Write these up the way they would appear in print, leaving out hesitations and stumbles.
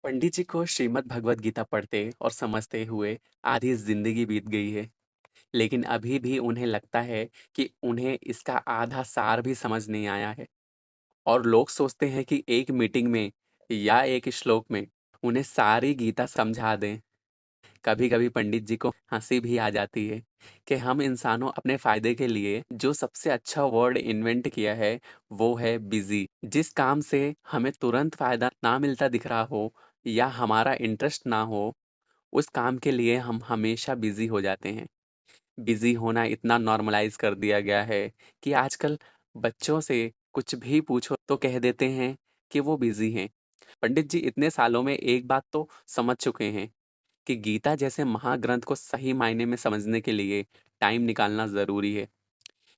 पंडित जी को श्रीमद् भगवत गीता पढ़ते और समझते हुए आधी जिंदगी बीत गई है। लेकिन अभी भी उन्हें लगता है कि उन्हें इसका आधा सार भी समझ नहीं आया है। और लोग सोचते हैं कि एक मीटिंग में या एक श्लोक में उन्हें सारी गीता समझा दें। कभी कभी पंडित जी को हंसी भी आ जाती है कि हम इंसानों अपने फायदे के लिए जो सबसे अच्छा वर्ड इन्वेंट किया है वो है बिजी। जिस काम से हमें तुरंत फायदा ना मिलता दिख रहा हो या हमारा इंटरेस्ट ना हो, उस काम के लिए हम हमेशा बिजी हो जाते हैं। बिजी होना इतना नॉर्मलाइज कर दिया गया है कि आजकल बच्चों से कुछ भी पूछो तो कह देते हैं कि वो बिजी हैं। पंडित जी इतने सालों में एक बात तो समझ चुके हैं कि गीता जैसे महाग्रंथ को सही मायने में समझने के लिए टाइम निकालना ज़रूरी है।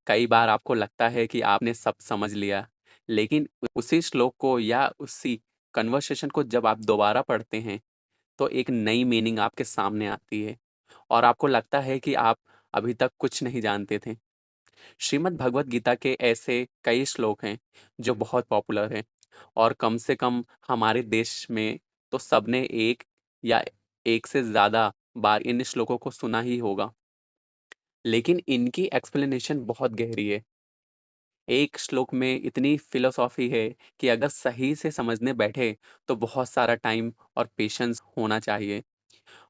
कई बार आपको लगता है कि आपने सब समझ लिया, लेकिन उसी श्लोक को या उसी कन्वर्सेशन को जब आप दोबारा पढ़ते हैं, तो एक नई मीनिंग आपके सामने आती है और आपको लगता है कि आप अभी तक कुछ नहीं जानते थे। श्रीमद् भगवत गीता के ऐसे कई श्लोक हैं जो बहुत पॉपुलर हैं और कम से कम हमारे देश में तो सबने एक या एक से ज़्यादा बार इन श्लोकों को सुना ही होगा। लेकिन इनकी एक्सप्लेनेशन बहुत गहरी है। एक श्लोक में इतनी फिलोसॉफी है कि अगर सही से समझने बैठे तो बहुत सारा टाइम और पेशेंस होना चाहिए।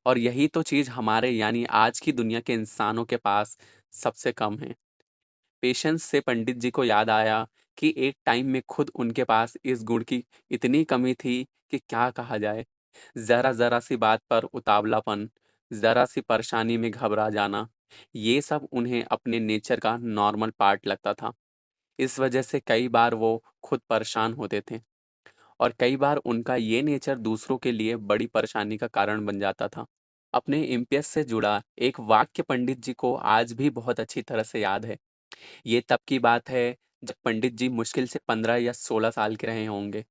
और यही तो चीज़ हमारे यानी आज की दुनिया के इंसानों के पास सबसे कम है। पेशेंस से पंडित जी को याद आया कि एक टाइम में खुद उनके पास इस गुण की इतनी कमी थी कि क्या कहा जाए। ज़रा-ज़रा सी बात पर उतावलापन, ज़रा सी परेशानी में घबरा जाना, ये सब उन्हें अपने नेचर का नॉर्मल पार्ट लगता था। इस वजह से कई बार वो खुद परेशान होते थे और कई बार उनका ये नेचर दूसरों के लिए बड़ी परेशानी का कारण बन जाता था। अपने एमपीएस से जुड़ा एक वाक्य पंडित जी को आज भी बहुत अच्छी तरह से याद है। ये तब की बात है जब पंडित जी मुश्किल से 15 या 16 साल के रहे होंगे।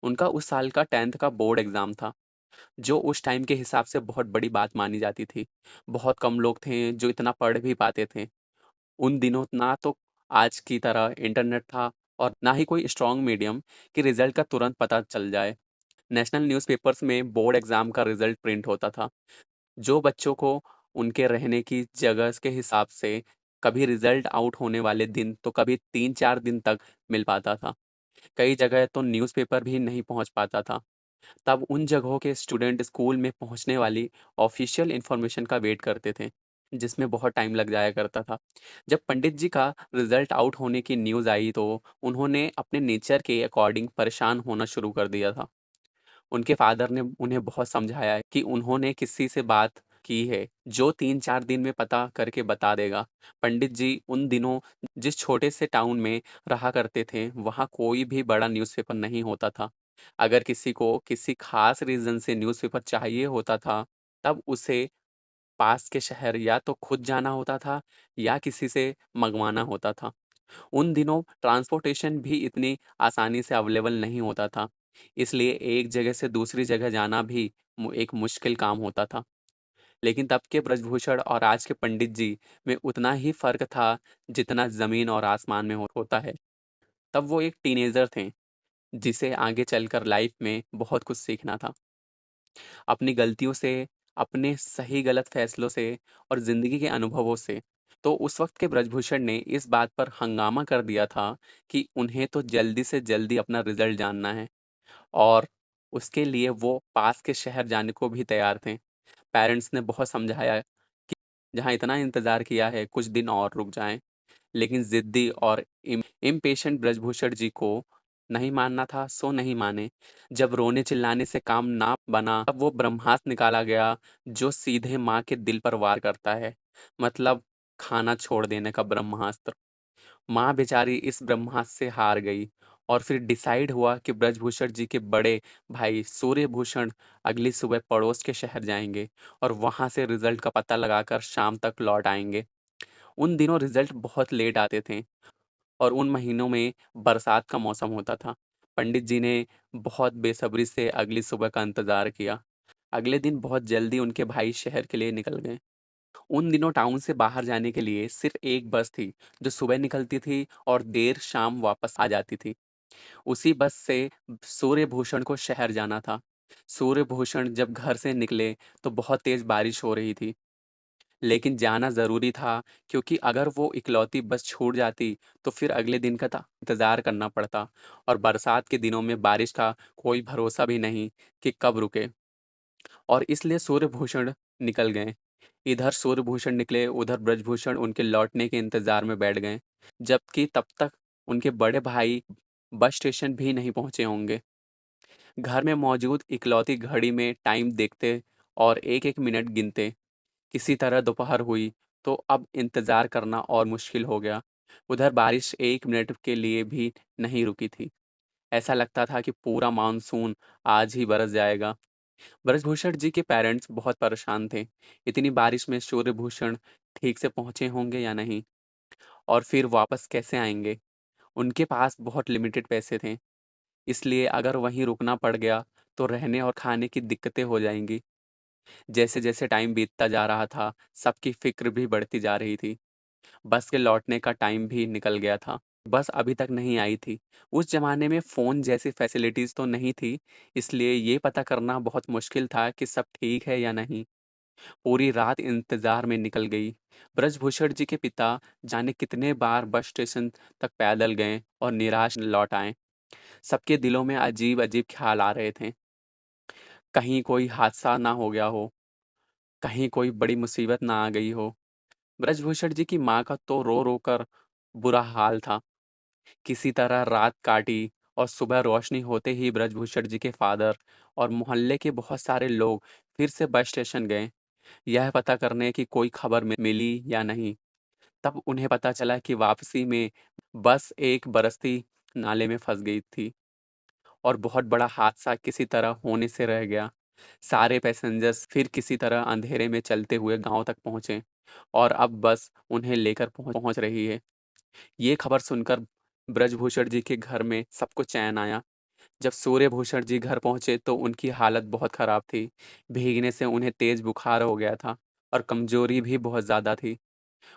उनका उस साल का 10th का बोर्ड एग्जाम था, जो उस टाइम के हिसाब से बहुत बड़ी बात मानी जाती थी। बहुत कम लोग थे जो इतना पढ़ भी पाते थे। उन दिनों ना तो आज की तरह इंटरनेट था और ना ही कोई स्ट्रॉन्ग मीडियम कि रिजल्ट का तुरंत पता चल जाए। नेशनल न्यूज़पेपर्स में बोर्ड एग्जाम का रिजल्ट प्रिंट होता था, जो बच्चों को उनके रहने की जगह के हिसाब से कभी रिजल्ट आउट होने वाले दिन तो कभी 3-4 दिन तक मिल पाता था। कई जगह तो न्यूज़पेपर भी नहीं पहुंच पाता था। तब उन जगहों के स्टूडेंट स्कूल में पहुंचने वाली ऑफिशियल इंफॉर्मेशन का वेट करते थे, जिसमें बहुत टाइम लग जाया करता था। जब पंडित जी का रिजल्ट आउट होने की न्यूज़ आई तो उन्होंने अपने नेचर के अकॉर्डिंग परेशान होना शुरू कर दिया था। उनके फादर ने उन्हें बहुत समझाया है कि उन्होंने किसी से बात की है, जो 3-4 दिन में पता करके बता देगा। पंडित जी उन दिनों जिस छोटे से टाउन में रहा करते थे, वहाँ कोई भी बड़ा न्यूज़पेपर नहीं होता था। अगर किसी को किसी खास रीज़न से न्यूज़पेपर चाहिए होता था, तब उसे पास के शहर या तो खुद जाना होता था या किसी से मँगवाना होता था। उन दिनों ट्रांसपोर्टेशन भी इतनी आसानी से अवेलेबल नहीं होता था, इसलिए एक जगह से दूसरी जगह जाना भी एक मुश्किल काम होता था। लेकिन तब के ब्रजभूषण और आज के पंडित जी में उतना ही फ़र्क था जितना ज़मीन और आसमान में होता है। तब वो एक टीनेजर थे, जिसे आगे चलकर लाइफ में बहुत कुछ सीखना था। अपनी गलतियों से, अपने सही गलत फैसलों से और ज़िंदगी के अनुभवों से। तो उस वक़्त के ब्रजभूषण ने इस बात पर हंगामा कर दिया था कि उन्हें तो जल्दी से जल्दी अपना रिज़ल्ट जानना है और उसके लिए वो पास के शहर जाने को भी तैयार थे। पेरेंट्स ने बहुत समझाया कि जहाँ इतना इंतज़ार किया है, कुछ दिन और रुक जाएँ। लेकिन ज़िद्दी और इम्पेशेंट ब्रजभूषण जी को नहीं मानना था सो नहीं माने। जब रोने-चिल्लाने से काम ना बना तब वो ब्रह्मास्त्र निकाला गया जो सीधे माँ के दिल पर वार करता है। मतलब खाना छोड़ देने का ब्रह्मास्त्र। माँ बेचारी इस ब्रह्मास्त्र से हार गई और फिर डिसाइड हुआ कि ब्रजभूषण जी के बड़े भाई सूर्यभूषण अगली सुबह पड़ोस के शहर जाएँगे और वहाँ से रिज़ल्ट का पता लगाकर शाम तक लौट आएँगे। उन दिनों रिज़ल्ट बहुत लेट आते थे और उन महीनों में बरसात का मौसम होता था। पंडित जी ने बहुत बेसब्री से अगली सुबह का इंतज़ार किया। अगले दिन बहुत जल्दी उनके भाई शहर के लिए निकल गए। उन दिनों टाउन से बाहर जाने के लिए सिर्फ़ एक बस थी, जो सुबह निकलती थी और देर शाम वापस आ जाती थी। उसी बस से सूर्यभूषण को शहर जाना था। सूर्यभूषण जब घर से निकले तो बहुत तेज बारिश हो रही थी, लेकिन जाना ज़रूरी था क्योंकि अगर वो इकलौती बस छूट जाती तो फिर अगले दिन का इंतज़ार करना पड़ता और बरसात के दिनों में बारिश का कोई भरोसा भी नहीं कि कब रुके। और इसलिए सूर्यभूषण निकल गए। इधर सूर्यभूषण निकले, उधर ब्रजभूषण उनके लौटने के इंतज़ार में बैठ गए, जबकि तब तक उनके बड़े भाई बस स्टेशन भी नहीं पहुँचे होंगे। घर में मौजूद इकलौती घड़ी में टाइम देखते और एक-एक मिनट गिनते। किसी तरह दोपहर हुई, तो अब इंतज़ार करना और मुश्किल हो गया। उधर बारिश 1 मिनट के लिए भी नहीं रुकी थी। ऐसा लगता था कि पूरा मानसून आज ही बरस जाएगा। ब्रजभूषण जी के पेरेंट्स बहुत परेशान थे। इतनी बारिश में सूर्यभूषण ठीक से पहुँचे होंगे या नहीं? और फिर वापस कैसे आएँगे? उनके पास बहुत लिमिटेड पैसे थे, इसलिए अगर वहीं रुकना पड़ गया, तो रहने और खाने की दिक्कतें हो जाएँगी। जैसे-जैसे टाइम बीतता जा रहा था, सबकी फ़िक्र भी बढ़ती जा रही थी। बस के लौटने का टाइम भी निकल गया था। बस अभी तक नहीं आई थी। उस ज़माने में फ़ोन जैसी फैसिलिटीज़ तो नहीं थी, इसलिए ये पता करना बहुत मुश्किल था कि सब ठीक है या नहीं। पूरी रात इंतज़ार में निकल गई। ब्रजभूषण जी के पिता जाने कितने बार बस स्टेशन तक पैदल गए और निराश लौट आए। सबके दिलों में अजीब-अजीब ख़्याल आ रहे थे। कहीं कोई हादसा ना हो गया हो, कहीं कोई बड़ी मुसीबत ना आ गई हो। ब्रजभूषण जी की माँ का तो रो-रो कर बुरा हाल था। किसी तरह रात काटी और सुबह रोशनी होते ही ब्रजभूषण जी के फादर और मोहल्ले के बहुत सारे लोग फिर से बस स्टेशन गए, यह पता करने की कोई खबर मिली या नहीं। तब उन्हें पता चला कि वापसी में बस एक बरसती नाले में फँस गई थी और बहुत बड़ा हादसा किसी तरह होने से रह गया। सारे पैसेंजर्स फिर किसी तरह अंधेरे में चलते हुए गाँव तक पहुँचे और अब बस उन्हें लेकर पहुँच रही है। ये खबर सुनकर ब्रजभूषण जी के घर में सबको चैन आया। जब सूर्यभूषण जी घर पहुँचे तो उनकी हालत बहुत खराब थी। भीगने से उन्हें तेज़ बुखार हो गया था और कमज़ोरी भी बहुत ज़्यादा थी।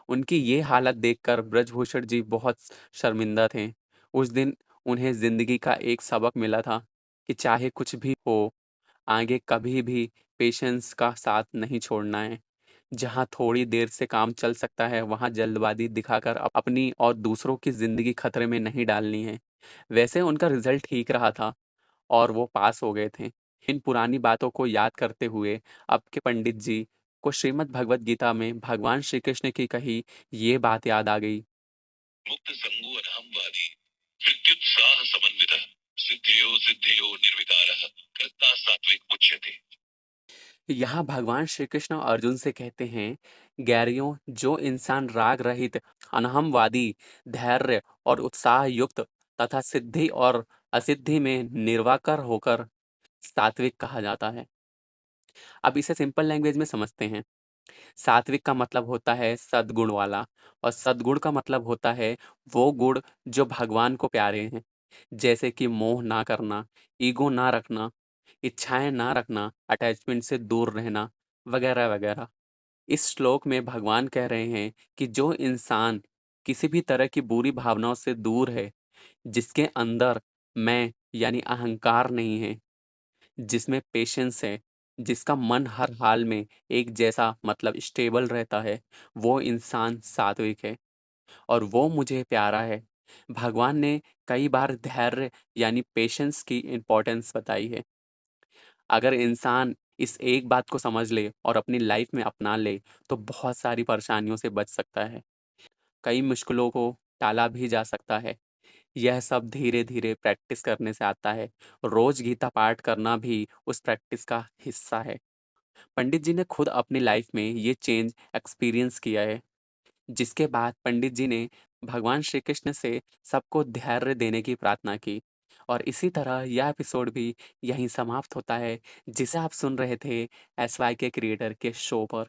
उनकी ये हालत देखकर ब्रजभूषण जी बहुत शर्मिंदा थे। उस दिन उन्हें ज़िंदगी का एक सबक मिला था कि चाहे कुछ भी हो, आगे कभी भी पेशेंस का साथ नहीं छोड़ना है। जहाँ थोड़ी देर से काम चल सकता है, वहाँ जल्दबाज़ी दिखाकर अपनी और दूसरों की ज़िंदगी खतरे में नहीं डालनी है। वैसे उनका रिज़ल्ट ठीक रहा था और वो पास हो गए थे। इन पुरानी बातों को याद करते हुए अब के पंडित जी को श्रीमद् भगवत गीता में भगवान श्री कृष्ण की कही ये बात याद आ गई। मुक्त संगो अनामवादी विद्युत्साह समन्वितः सिद्धयो सिद्धयो निर्विकारः कर्ता सात्विक उच्यते। यहाँ भगवान श्री कृष्ण अर्जुन से कहते हैं, गैरियों, जो इंसान राग रहित, अनहमवादी, धैर्य और उत्साह युक्त तथा सिद्धि और असिद्धि में निर्वाकर होकर सात्विक कहा जाता है। अब इसे सिंपल लैंग्वेज में समझते हैं। सात्विक का मतलब होता है सद्गुण वाला और सद्गुण का मतलब होता है वो गुण जो भगवान को प्यारे हैं। जैसे कि मोह ना करना, ईगो ना रखना, इच्छाएं ना रखना, अटैचमेंट से दूर रहना, वगैरह-वगैरह। इस श्लोक में भगवान कह रहे हैं कि जो इंसान किसी भी तरह की बुरी भावनाओं से दूर है, जिसके अंदर मैं यानी अहंकार नहीं है, जिसमें पेशेंस है, जिसका मन हर हाल में एक जैसा मतलब स्टेबल रहता है, वो इंसान सात्विक है और वो मुझे प्यारा है। भगवान ने कई बार धैर्य यानी पेशेंस की इम्पोर्टेंस बताई है। अगर इंसान इस एक बात को समझ ले और अपनी लाइफ में अपना ले, तो बहुत सारी परेशानियों से बच सकता है। कई मुश्किलों को टाला भी जा सकता है। यह सब धीरे-धीरे प्रैक्टिस करने से आता है। रोज़ गीता पाठ करना भी उस प्रैक्टिस का हिस्सा है। पंडित जी ने खुद अपनी लाइफ में ये चेंज एक्सपीरियंस किया है, जिसके बाद पंडित जी ने भगवान श्री कृष्ण से सबको धैर्य देने की प्रार्थना की। और इसी तरह यह एपिसोड भी यहीं समाप्त होता है, जिसे आप सुन रहे थे एसवाई के क्रिएटर के शो पर।